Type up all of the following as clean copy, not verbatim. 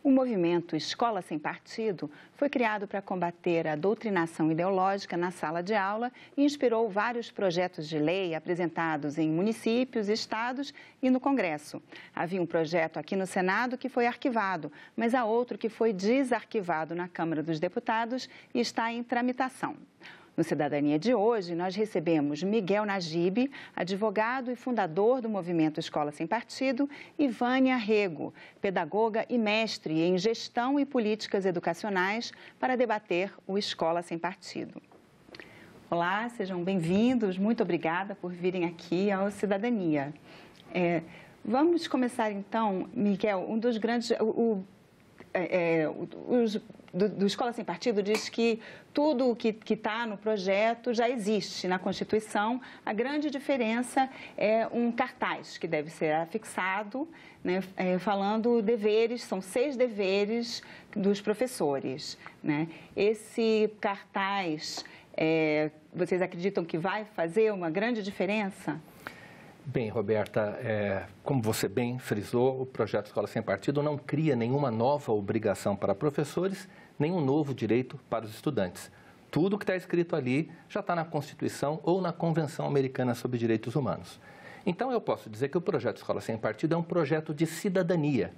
O movimento Escola Sem Partido foi criado para combater a doutrinação ideológica na sala de aula e inspirou vários projetos de lei apresentados em municípios, estados e no Congresso. Havia um projeto aqui no Senado que foi arquivado, mas há outro que foi desarquivado na Câmara dos Deputados e está em tramitação. No Cidadania de hoje, nós recebemos Miguel Najib, advogado e fundador do movimento Escola Sem Partido, e Vânia Rego, pedagoga e mestre em gestão e políticas educacionais, para debater o Escola Sem Partido. Olá, sejam bem-vindos. Muito obrigada por virem aqui ao Cidadania. Vamos começar então, Miguel, um dos grandes... do Escola Sem Partido diz que tudo o que está no projeto já existe na Constituição. A grande diferença é um cartaz que deve ser afixado, né, falando deveres, são 6 deveres dos professores, né? Esse cartaz, vocês acreditam que vai fazer uma grande diferença? Bem, Roberta, como você bem frisou, o projeto Escola Sem Partido não cria nenhuma nova obrigação para professores, nenhum novo direito para os estudantes. Tudo que está escrito ali já está na Constituição ou na Convenção Americana sobre Direitos Humanos. Então, eu posso dizer que o projeto Escola Sem Partido é um projeto de cidadania,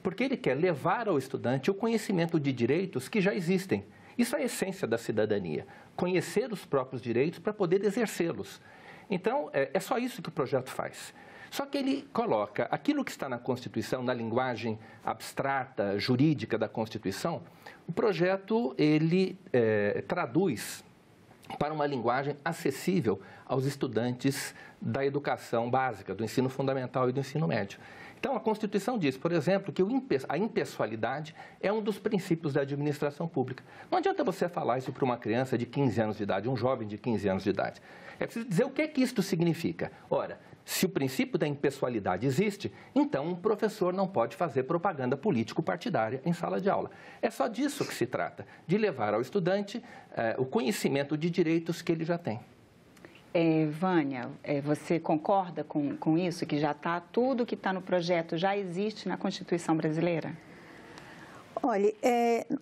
porque ele quer levar ao estudante o conhecimento de direitos que já existem. Isso é a essência da cidadania, conhecer os próprios direitos para poder exercê-los. Então, é só isso que o projeto faz. Só que ele coloca aquilo que está na Constituição, na linguagem abstrata, jurídica da Constituição, o projeto, ele traduz para uma linguagem acessível aos estudantes da educação básica, do ensino fundamental e do ensino médio. Então, a Constituição diz, por exemplo, que a impessoalidade é um dos princípios da administração pública. Não adianta você falar isso para uma criança de 15 anos de idade, um jovem de 15 anos de idade. É preciso dizer o que é que isto significa. Ora, se o princípio da impessoalidade existe, então um professor não pode fazer propaganda político-partidária em sala de aula. É só disso que se trata, de levar ao estudante o conhecimento de direitos que ele já tem. Vânia, você concorda com isso, que já está, tudo que está no projeto já existe na Constituição brasileira? Olha,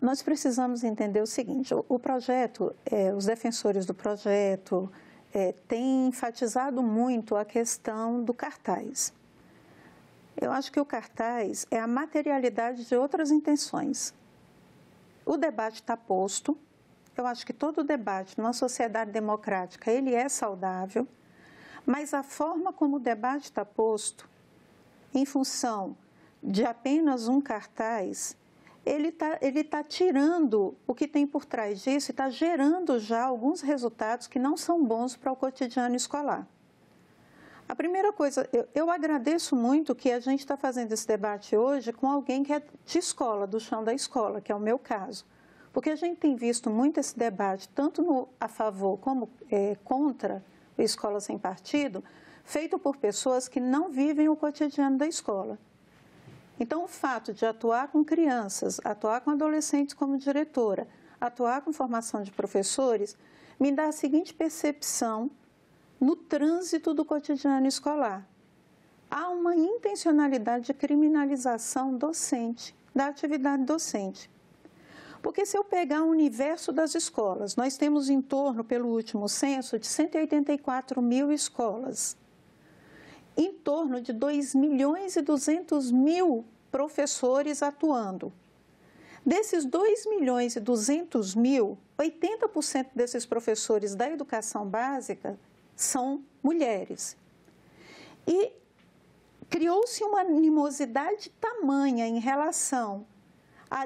nós precisamos entender o seguinte, o projeto, os defensores do projeto têm enfatizado muito a questão do cartaz. Eu acho que o cartaz é a materialidade de outras intenções. O debate está posto. Eu acho que todo debate numa sociedade democrática, ele é saudável, mas a forma como o debate está posto, em função de apenas um cartaz, ele tá tirando o que tem por trás disso e está gerando já alguns resultados que não são bons para o cotidiano escolar. A primeira coisa, eu agradeço muito que a gente está fazendo esse debate hoje com alguém que é de escola, do chão da escola, que é o meu caso. Porque a gente tem visto muito esse debate, tanto a favor como contra a Escola Sem Partido, feito por pessoas que não vivem o cotidiano da escola. Então, o fato de atuar com crianças, atuar com adolescentes como diretora, atuar com formação de professores, me dá a seguinte percepção no trânsito do cotidiano escolar. Há uma intencionalidade de criminalização docente, da atividade docente. Porque se eu pegar o universo das escolas, nós temos em torno, pelo último censo, de 184 mil escolas. Em torno de 2.200.000 professores atuando. Desses 2.200.000, 80% desses professores da educação básica são mulheres. E criou-se uma animosidade tamanha em relação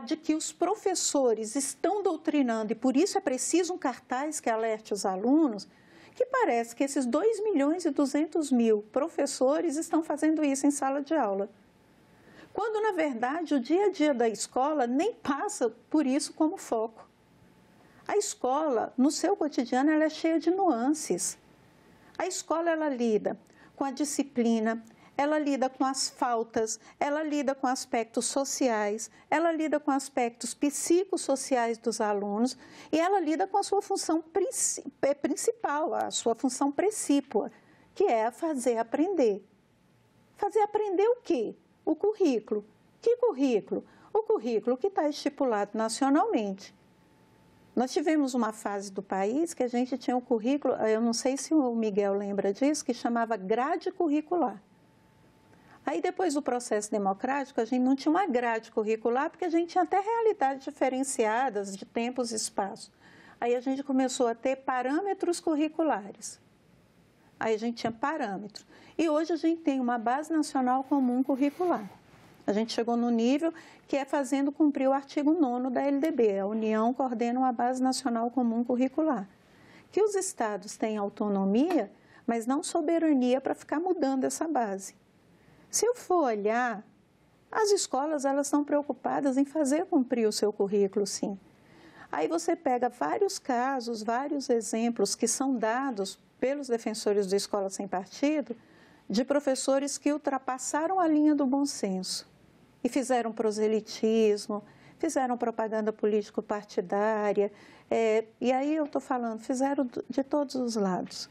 de que os professores estão doutrinando, e por isso é preciso um cartaz que alerte os alunos, que parece que esses 2.200.000 professores estão fazendo isso em sala de aula. Quando, na verdade, o dia a dia da escola nem passa por isso como foco. A escola, no seu cotidiano, ela é cheia de nuances. A escola, ela lida com a disciplina, ela lida com as faltas, ela lida com aspectos sociais, ela lida com aspectos psicossociais dos alunos e ela lida com a sua função principal, a sua função precípua, que é a fazer aprender. Fazer aprender o quê? O currículo. Que currículo? o currículo que está estipulado nacionalmente. Nós tivemos uma fase do país que a gente tinha um currículo, eu não sei se o Miguel lembra disso, que chamava grade curricular. Aí, depois do processo democrático, a gente não tinha uma grade curricular, porque a gente tinha até realidades diferenciadas de tempos e espaço. Aí, a gente começou a ter parâmetros curriculares. Aí, a gente tinha parâmetros. E hoje, a gente tem uma base nacional comum curricular. A gente chegou no nível que é fazendo cumprir o artigo 9º da LDB. A União coordena uma base nacional comum curricular. Que os estados têm autonomia, mas não soberania para ficar mudando essa base. Se eu for olhar, as escolas elas estão preocupadas em fazer cumprir o seu currículo, sim. Aí você pega vários casos, vários exemplos que são dados pelos defensores da Escola Sem Partido, de professores que ultrapassaram a linha do bom senso e fizeram proselitismo, fizeram propaganda político-partidária, e aí eu estou falando, fizeram de todos os lados.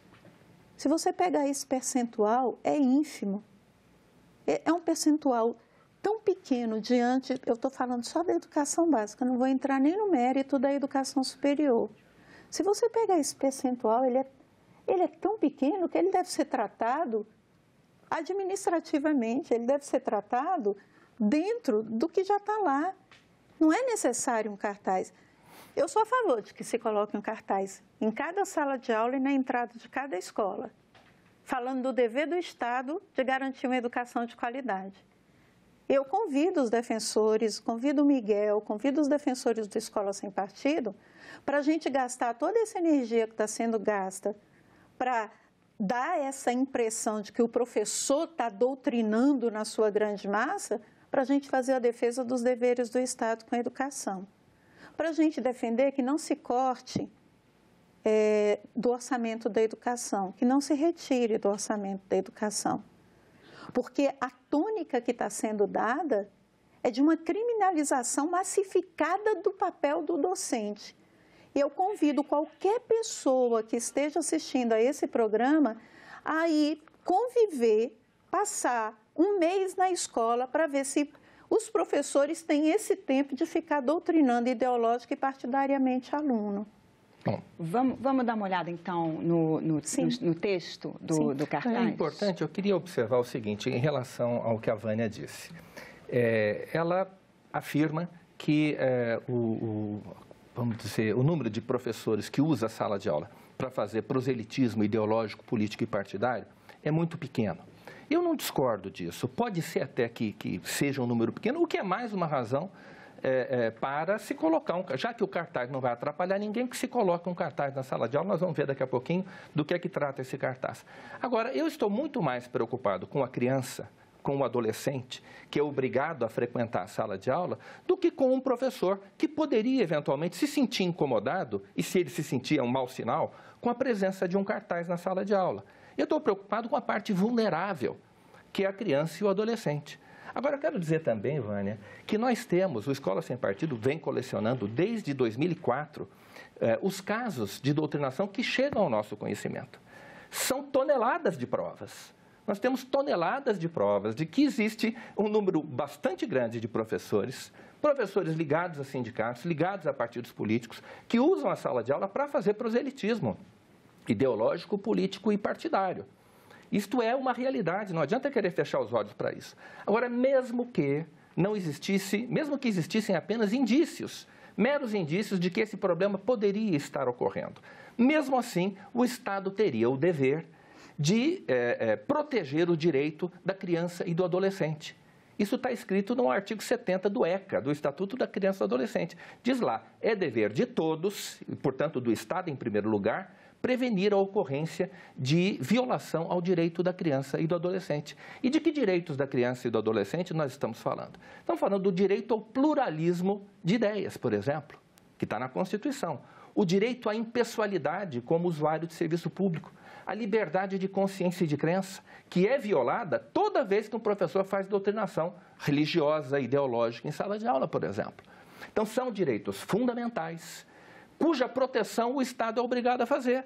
Se você pegar esse percentual, é ínfimo. É um percentual tão pequeno diante, eu estou falando só da educação básica, não vou entrar nem no mérito da educação superior. Se você pegar esse percentual, ele é tão pequeno que ele deve ser tratado administrativamente, ele deve ser tratado dentro do que já está lá. Não é necessário um cartaz. Eu sou a favor de que se coloque um cartaz em cada sala de aula e na entrada de cada escola, falando do dever do Estado de garantir uma educação de qualidade. Eu convido os defensores, convido o Miguel, convido os defensores da Escola Sem Partido para a gente gastar toda essa energia que está sendo gasta para dar essa impressão de que o professor está doutrinando na sua grande massa, para a gente fazer a defesa dos deveres do Estado com a educação. Para a gente defender que não se corte do orçamento da educação, que não se retire do orçamento da educação. Porque a tônica que está sendo dada é de uma criminalização massificada do papel do docente. E eu convido qualquer pessoa que esteja assistindo a esse programa a ir conviver, passar um mês na escola para ver se os professores têm esse tempo de ficar doutrinando ideológica e partidariamente aluno. Bom, vamos dar uma olhada, então, no texto do cartaz? É importante, eu queria observar o seguinte, em relação ao que a Vânia disse. Ela afirma que vamos dizer, o número de professores que usa a sala de aula para fazer proselitismo ideológico, político e partidário é muito pequeno. Eu não discordo disso. Pode ser até que seja um número pequeno, o que é mais uma razão para se colocar já que o cartaz não vai atrapalhar ninguém, que se coloque um cartaz na sala de aula. Nós vamos ver daqui a pouquinho do que é que trata esse cartaz. Agora, eu estou muito mais preocupado com a criança, com o adolescente, que é obrigado a frequentar a sala de aula, do que com um professor que poderia, eventualmente, se sentir incomodado, e se ele se sentir é um mau sinal, com a presença de um cartaz na sala de aula. Eu estou preocupado com a parte vulnerável, que é a criança e o adolescente. Agora, eu quero dizer também, Vânia, que nós temos, o Escola Sem Partido vem colecionando desde 2004 os casos de doutrinação que chegam ao nosso conhecimento. São toneladas de provas. Nós temos toneladas de provas de que existe um número bastante grande de professores ligados a sindicatos, ligados a partidos políticos, que usam a sala de aula para fazer proselitismo ideológico, político e partidário. Isto é uma realidade, não adianta querer fechar os olhos para isso. Agora, mesmo que existissem apenas indícios, meros indícios de que esse problema poderia estar ocorrendo, mesmo assim, o Estado teria o dever de proteger o direito da criança e do adolescente. Isso está escrito no artigo 70 do ECA, do Estatuto da Criança e do Adolescente. Diz lá, é dever de todos, e, portanto, do Estado em primeiro lugar, prevenir a ocorrência de violação ao direito da criança e do adolescente. E de que direitos da criança e do adolescente nós estamos falando? Estamos falando do direito ao pluralismo de ideias, por exemplo, que está na Constituição. O direito à impessoalidade como usuário de serviço público. A liberdade de consciência e de crença, que é violada toda vez que um professor faz doutrinação religiosa, ideológica em sala de aula, por exemplo. Então, são direitos fundamentais, cuja proteção o Estado é obrigado a fazer.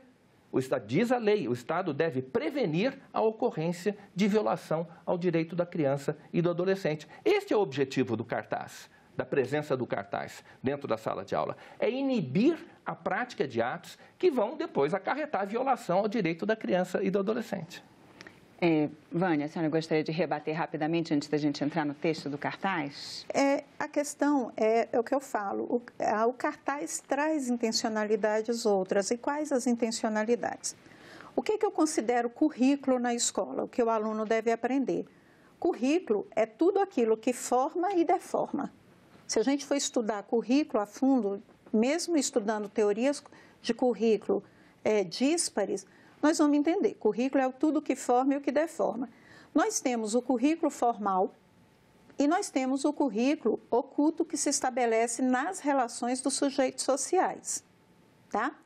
O Estado, diz a lei, o Estado deve prevenir a ocorrência de violação ao direito da criança e do adolescente. Este é o objetivo do cartaz. da presença do cartaz dentro da sala de aula? É inibir a prática de atos que vão depois acarretar a violação ao direito da criança e do adolescente. Vânia, a senhora gostaria de rebater rapidamente antes da gente entrar no texto do cartaz? A questão é o que eu falo, o cartaz traz intencionalidades outras. E quais as intencionalidades? O que eu considero currículo na escola, o que o aluno deve aprender? Currículo é tudo aquilo que forma e deforma. Se a gente for estudar currículo a fundo, mesmo estudando teorias de currículo díspares, nós vamos entender. Currículo é tudo que forma e o que deforma. Nós temos o currículo formal e nós temos o currículo oculto que se estabelece nas relações dos sujeitos sociais, tá?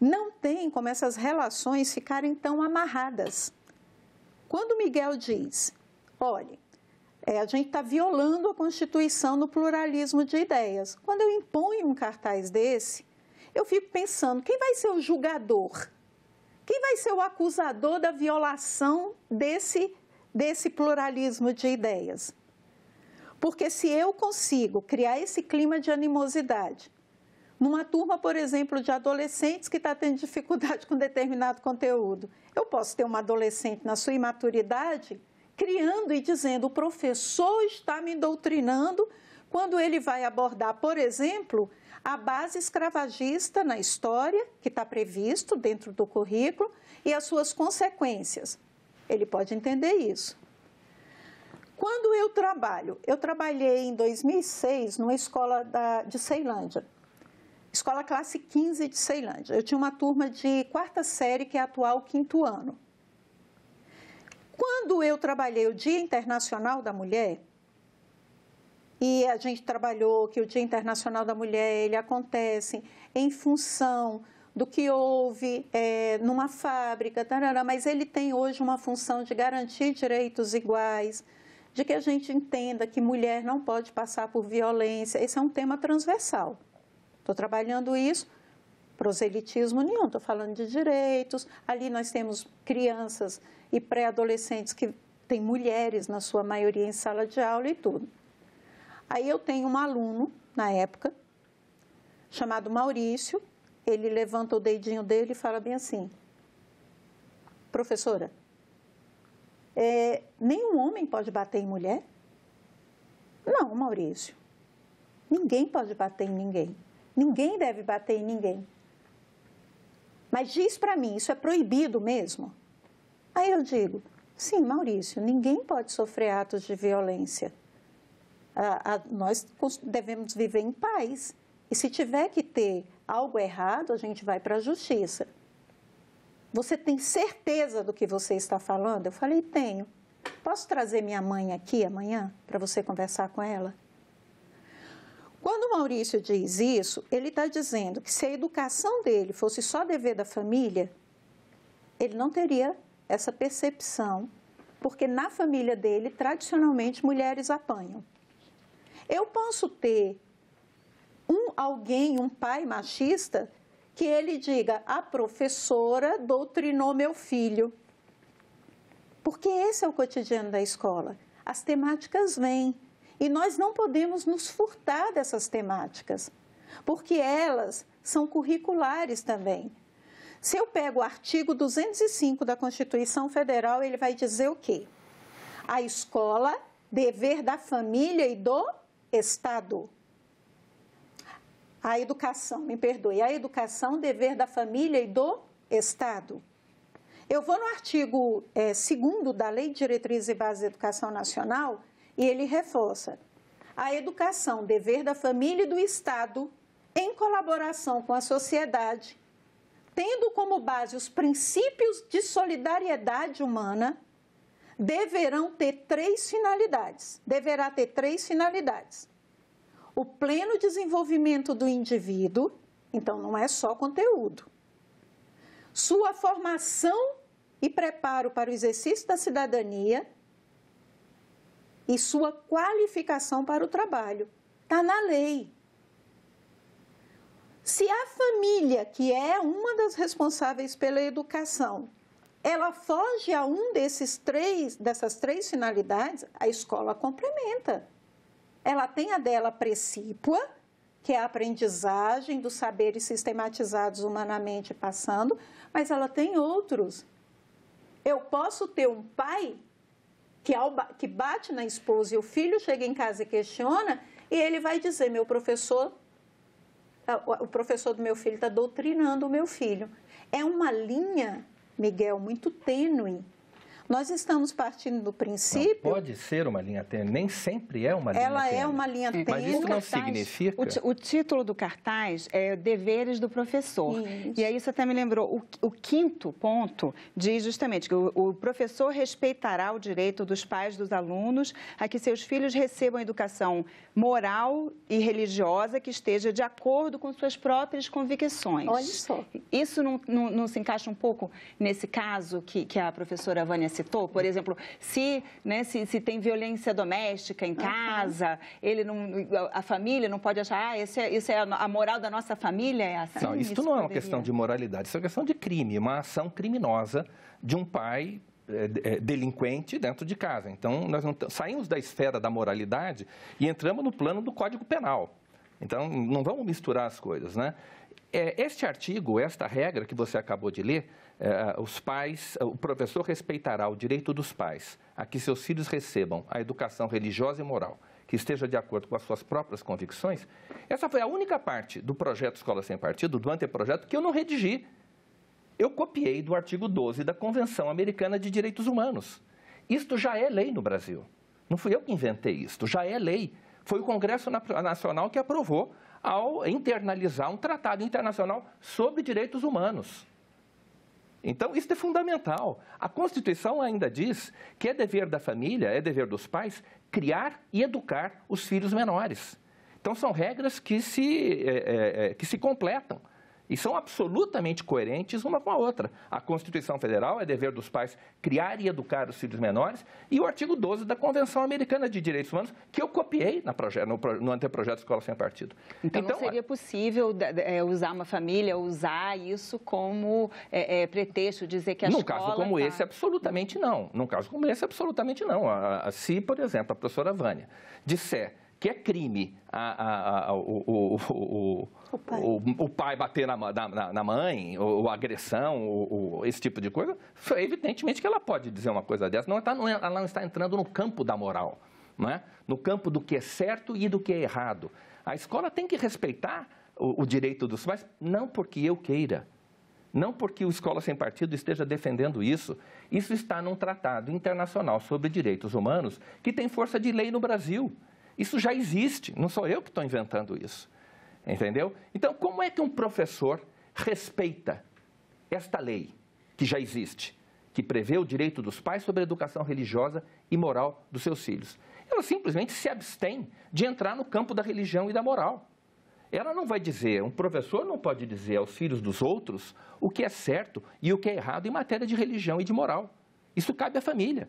Não tem como essas relações ficarem tão amarradas. Quando Miguel diz, olha, a gente está violando a Constituição no pluralismo de ideias. Quando eu imponho um cartaz desse, eu fico pensando, quem vai ser o julgador? Quem vai ser o acusador da violação desse pluralismo de ideias? Porque se eu consigo criar esse clima de animosidade, numa turma, por exemplo, de adolescentes que está tendo dificuldade com determinado conteúdo, eu posso ter uma adolescente na sua imaturidade criando e dizendo, o professor está me doutrinando quando ele vai abordar, por exemplo, a base escravagista na história, que está previsto dentro do currículo, e as suas consequências. Ele pode entender isso. Quando eu trabalhei em 2006 numa escola de Ceilândia, escola classe 15 de Ceilândia. Eu tinha uma turma de quarta série, que é a atual quinto ano. Quando eu trabalhei o Dia Internacional da Mulher, e a gente trabalhou que o Dia Internacional da Mulher, ele acontece em função do que houve numa fábrica, tarará, mas ele tem hoje uma função de garantir direitos iguais, de que a gente entenda que mulher não pode passar por violência. Esse é um tema transversal. Estou trabalhando isso, proselitismo nenhum, estou falando de direitos. Ali nós temos crianças e pré-adolescentes que têm mulheres, na sua maioria, em sala de aula e tudo. Aí eu tenho um aluno, na época, chamado Maurício, ele levanta o dedinho dele e fala bem assim, professora, nenhum homem pode bater em mulher? Não, Maurício, ninguém pode bater em ninguém, ninguém deve bater em ninguém. Mas diz para mim, isso é proibido mesmo? Aí eu digo, sim, Maurício, ninguém pode sofrer atos de violência. Nós devemos viver em paz. E se tiver que ter algo errado, a gente vai para a justiça. Você tem certeza do que você está falando? Eu falei, tenho. Posso trazer minha mãe aqui amanhã para você conversar com ela? Quando o Maurício diz isso, ele está dizendo que se a educação dele fosse só dever da família, ele não teria essa percepção, porque na família dele, tradicionalmente, mulheres apanham. Eu posso ter um pai machista, que ele diga, a professora doutrinou meu filho. Porque esse é o cotidiano da escola. As temáticas vêm e nós não podemos nos furtar dessas temáticas, porque elas são curriculares também. Se eu pego o artigo 205 da Constituição Federal, ele vai dizer o quê? A escola, dever da família e do Estado. A educação, me perdoe, a educação, dever da família e do Estado. Eu vou no artigo 2º da Lei de Diretrizes e Bases da Educação Nacional e ele reforça a educação, dever da família e do Estado, em colaboração com a sociedade, tendo como base os princípios de solidariedade humana, deverá ter três finalidades. O pleno desenvolvimento do indivíduo, então não é só conteúdo. Sua formação e preparo para o exercício da cidadania e sua qualificação para o trabalho. Está na lei. Se a família, que é uma das responsáveis pela educação, ela foge a dessas três finalidades, a escola complementa. ela tem a dela precípua, que é a aprendizagem dos saberes sistematizados humanamente passando, mas ela tem outros. Eu posso ter um pai que bate na esposa e o filho chega em casa e questiona, e ele vai dizer, o professor do meu filho está doutrinando o meu filho. É uma linha, Miguel, muito tênue. Nós estamos partindo do princípio... Não, pode ser uma linha tênue, nem sempre é uma linha tênue. Ela é uma linha tênue. Mas isso não significa... O título do cartaz é Deveres do Professor. Isso. E aí isso até me lembrou, o quinto ponto diz justamente que o professor respeitará o direito dos pais dos alunos a que seus filhos recebam educação moral e religiosa que esteja de acordo com suas próprias convicções. Olha só. Isso não se encaixa um pouco nesse caso que a professora Vânia citou? Por exemplo, se tem violência doméstica em casa, a família não pode achar, isso é a moral da nossa família, é assim? Não, isso não é uma questão de moralidade, isso é uma questão de crime, uma ação criminosa de um pai delinquente dentro de casa. Então, nós não saímos da esfera da moralidade e entramos no plano do Código Penal. Então, não vamos misturar as coisas, né? Este artigo, esta regra que você acabou de ler, o professor respeitará o direito dos pais a que seus filhos recebam a educação religiosa e moral que esteja de acordo com as suas próprias convicções. Essa foi a única parte do projeto Escola Sem Partido, do anteprojeto, que eu não redigi. Eu copiei do artigo 12 da Convenção Americana de Direitos Humanos. Isto já é lei no Brasil. Não fui eu que inventei isto, já é lei. Foi o Congresso Nacional que aprovou ao internalizar um tratado internacional sobre direitos humanos. Então, isso é fundamental. A Constituição ainda diz que é dever da família, é dever dos pais, criar e educar os filhos menores. Então, são regras que se completam e são absolutamente coerentes uma com a outra. A Constituição Federal é dever dos pais criar e educar os filhos menores e o artigo 12 da Convenção Americana de Direitos Humanos, que eu copiei no anteprojeto Escola Sem Partido. Então não seria possível usar uma família, usar isso como pretexto, dizer que a escola... Num caso como esse, absolutamente não. Num caso como esse, absolutamente não. Se, por exemplo, a professora Vânia disser que é crime o pai bater na mãe, ou agressão, ou esse tipo de coisa, evidentemente que ela pode dizer uma coisa dessa. Ela não está entrando no campo da moral, não é? No campo do que é certo e do que é errado. A escola tem que respeitar o direito dos pais, não porque eu queira, não porque o Escola Sem Partido esteja defendendo isso. Isso está num tratado internacional sobre direitos humanos que tem força de lei no Brasil. Isso já existe, não sou eu que estou inventando isso, entendeu? Então, como é que um professor respeita esta lei que já existe, que prevê o direito dos pais sobre a educação religiosa e moral dos seus filhos? Ela simplesmente se abstém de entrar no campo da religião e da moral. Ela não vai dizer, um professor não pode dizer aos filhos dos outros o que é certo e o que é errado em matéria de religião e de moral. Isso cabe à família.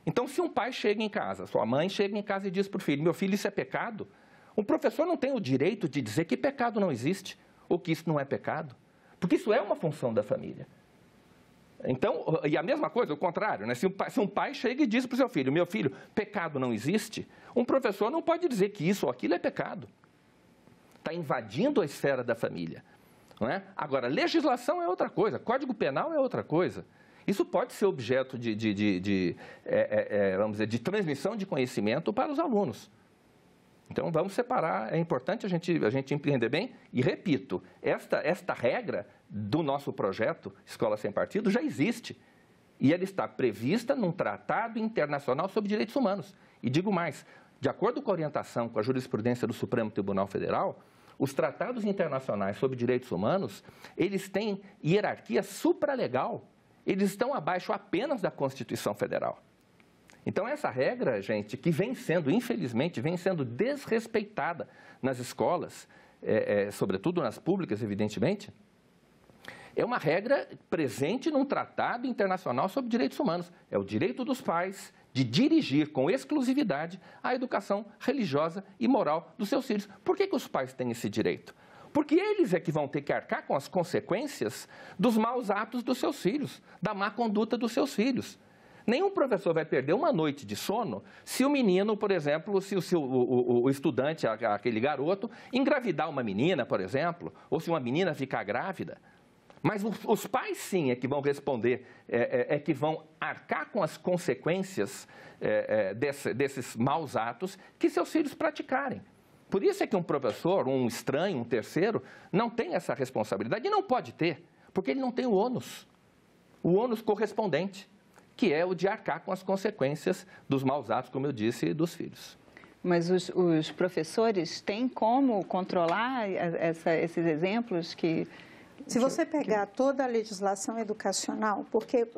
Então, se um pai chega em casa, sua mãe chega em casa e diz para o filho, meu filho, isso é pecado, um professor não tem o direito de dizer que pecado não existe, ou que isso não é pecado, porque isso é uma função da família. Então, e a mesma coisa, o contrário, né? Se um pai chega e diz para o seu filho, meu filho, pecado não existe, um professor não pode dizer que isso ou aquilo é pecado. Está invadindo a esfera da família. Não é? Agora, legislação é outra coisa, Código Penal é outra coisa. Isso pode ser objeto vamos dizer, de transmissão de conhecimento para os alunos. Então, vamos separar, é importante a gente empreender bem. E, repito, esta regra do nosso projeto Escola Sem Partido já existe. E ela está prevista num tratado internacional sobre direitos humanos. E digo mais, de acordo com a orientação com a jurisprudência do Supremo Tribunal Federal, os tratados internacionais sobre direitos humanos, eles têm hierarquia supralegal. Eles estão abaixo apenas da Constituição Federal. Então, essa regra, gente, que infelizmente, vem sendo desrespeitada nas escolas, sobretudo nas públicas, evidentemente, é uma regra presente num tratado internacional sobre direitos humanos. É o direito dos pais de dirigir com exclusividade a educação religiosa e moral dos seus filhos. Por que os pais têm esse direito? Porque eles é que vão ter que arcar com as consequências dos maus atos dos seus filhos, da má conduta dos seus filhos. Nenhum professor vai perder uma noite de sono se o menino, por exemplo, se o estudante, aquele garoto, engravidar uma menina, por exemplo, ou se uma menina ficar grávida. Mas os pais, sim, é que vão responder, é que vão arcar com as consequências desses maus atos que seus filhos praticarem. Por isso é que um professor, um estranho, um terceiro, não tem essa responsabilidade e não pode ter, porque ele não tem o ônus correspondente, que é o de arcar com as consequências dos maus atos, como eu disse, dos filhos. Mas os professores têm como controlar esses exemplos que... Se você pegar toda a legislação educacional, porque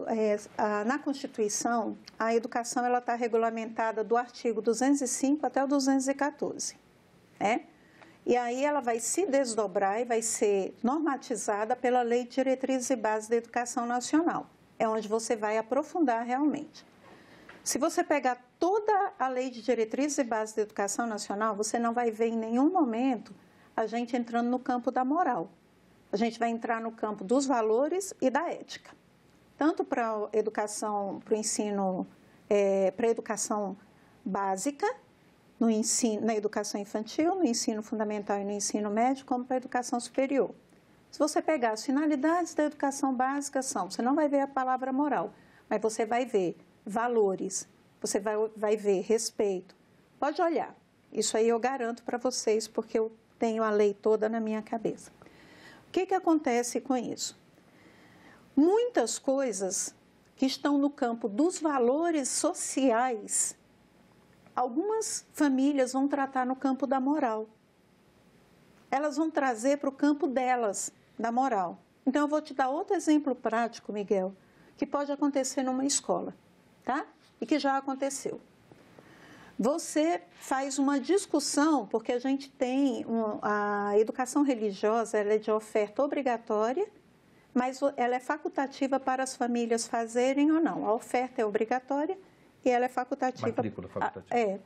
na Constituição, a educação está regulamentada do artigo 205 até o 214, né? E aí ela vai se desdobrar e vai ser normatizada pela Lei de Diretrizes e Bases da Educação Nacional. É onde você vai aprofundar realmente. Se você pegar toda a Lei de Diretrizes e Bases da Educação Nacional, você não vai ver em nenhum momento a gente entrando no campo da moral. A gente vai entrar no campo dos valores e da ética. Tanto para a educação, para o ensino, para a educação básica, no ensino, na educação infantil, no ensino fundamental e no ensino médio, como para a educação superior. Se você pegar as finalidades da educação básica você não vai ver a palavra moral, mas você vai ver valores, você vai ver respeito. Pode olhar, isso aí eu garanto para vocês, porque eu tenho a lei toda na minha cabeça. O que acontece com isso? Muitas coisas que estão no campo dos valores sociais, algumas famílias vão tratar no campo da moral. Elas vão trazer para o campo delas, da moral. Então, eu vou te dar outro exemplo prático, Miguel, que pode acontecer numa escola, tá? E que já aconteceu. Você faz uma discussão, porque a gente tem a educação religiosa, ela é de oferta obrigatória, mas ela é facultativa para as famílias fazerem ou não. A oferta é obrigatória e ela é facultativa. Matrícula facultativa.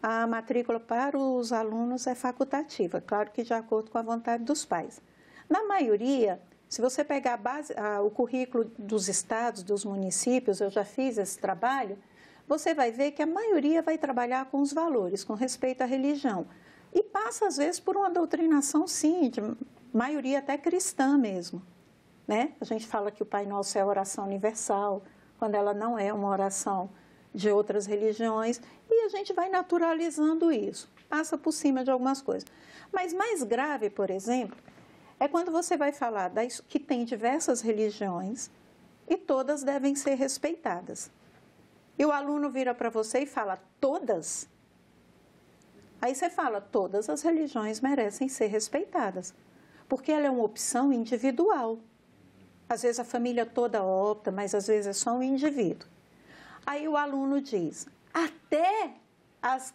A matrícula para os alunos é facultativa, claro que de acordo com a vontade dos pais. Na maioria, se você pegar o currículo dos estados, dos municípios, eu já fiz esse trabalho, você vai ver que a maioria vai trabalhar com os valores, com respeito à religião. E passa, às vezes, por uma doutrinação, sim, de maioria até cristã mesmo, né? A gente fala que o Pai Nosso é a oração universal, quando ela não é uma oração de outras religiões, e a gente vai naturalizando isso, passa por cima de algumas coisas. Mas mais grave, por exemplo, é quando você vai falar que tem diversas religiões e todas devem ser respeitadas. E o aluno vira para você e fala, todas? Aí você fala, todas as religiões merecem ser respeitadas, porque ela é uma opção individual. Às vezes a família toda opta, mas às vezes é só um indivíduo. Aí o aluno diz, até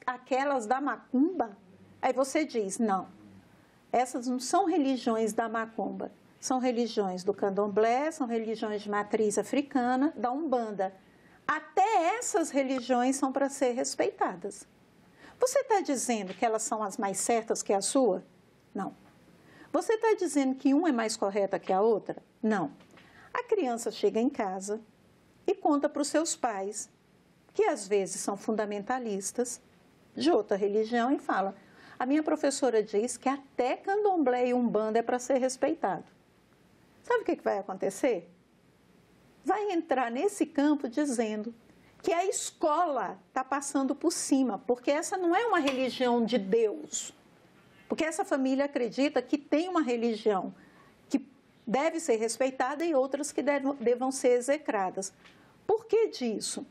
aquelas da macumba? Aí você diz, não, essas não são religiões da macumba, são religiões do candomblé, são religiões de matriz africana, da umbanda. Até essas religiões são para ser respeitadas. Você está dizendo que elas são as mais certas que a sua? Não. Você está dizendo que uma é mais correta que a outra? Não. A criança chega em casa e conta para os seus pais, que às vezes são fundamentalistas de outra religião, e fala, a minha professora diz que até candomblé e umbanda é para ser respeitado. Sabe o que vai acontecer? Vai entrar nesse campo dizendo que a escola está passando por cima, porque essa não é uma religião de Deus. Porque essa família acredita que tem uma religião que deve ser respeitada e outras que devam ser execradas. Por que disso?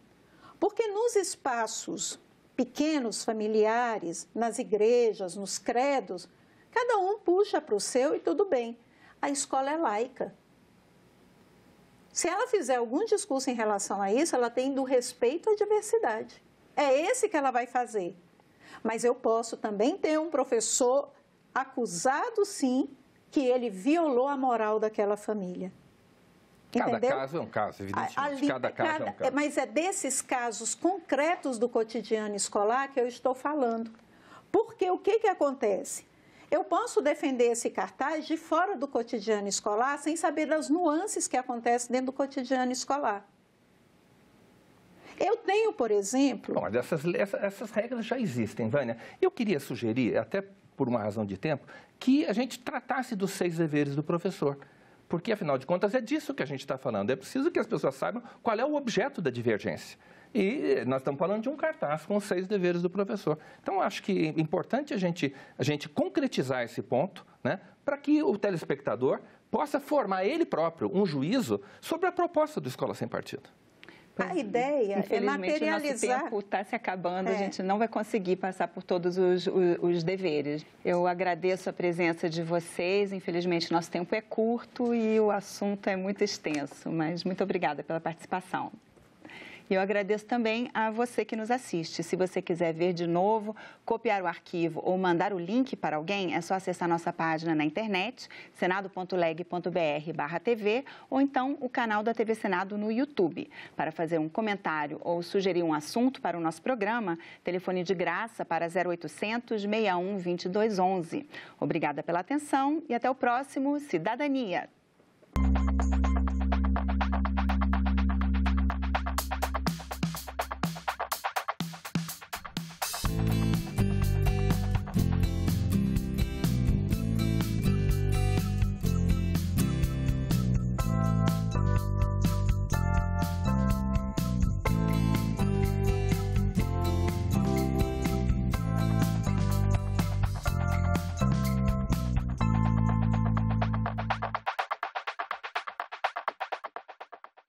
Porque nos espaços pequenos, familiares, nas igrejas, nos credos, cada um puxa para o seu e tudo bem. A escola é laica. Se ela fizer algum discurso em relação a isso, ela tem do respeito à diversidade. É esse que ela vai fazer. Mas eu posso também ter um professor acusado, sim, que ele violou a moral daquela família. Cada caso é um caso, evidentemente. Cada caso é um caso. Mas é desses casos concretos do cotidiano escolar que eu estou falando. Porque o que acontece? Eu posso defender esse cartaz de fora do cotidiano escolar sem saber das nuances que acontecem dentro do cotidiano escolar. Eu tenho, por exemplo... Bom, essas regras já existem, Vânia. Eu queria sugerir, até por uma razão de tempo, que a gente tratasse dos 6 deveres do professor. Porque, afinal de contas, é disso que a gente está falando. É preciso que as pessoas saibam qual é o objeto da divergência. E nós estamos falando de um cartaz com os 6 deveres do professor. Então, acho que é importante a gente concretizar esse ponto, né, para que o telespectador possa formar ele próprio um juízo sobre a proposta do Escola Sem Partido. A ideia é materializar... Nosso tempo está se acabando, a gente não vai conseguir passar por todos os deveres. Eu agradeço a presença de vocês, infelizmente nosso tempo é curto e o assunto é muito extenso, mas muito obrigada pela participação. E eu agradeço também a você que nos assiste. Se você quiser ver de novo, copiar o arquivo ou mandar o link para alguém, é só acessar nossa página na internet, senado.leg.br/TV, ou então o canal da TV Senado no YouTube. Para fazer um comentário ou sugerir um assunto para o nosso programa, telefone de graça para 0800 61 2211. Obrigada pela atenção e até o próximo Cidadania.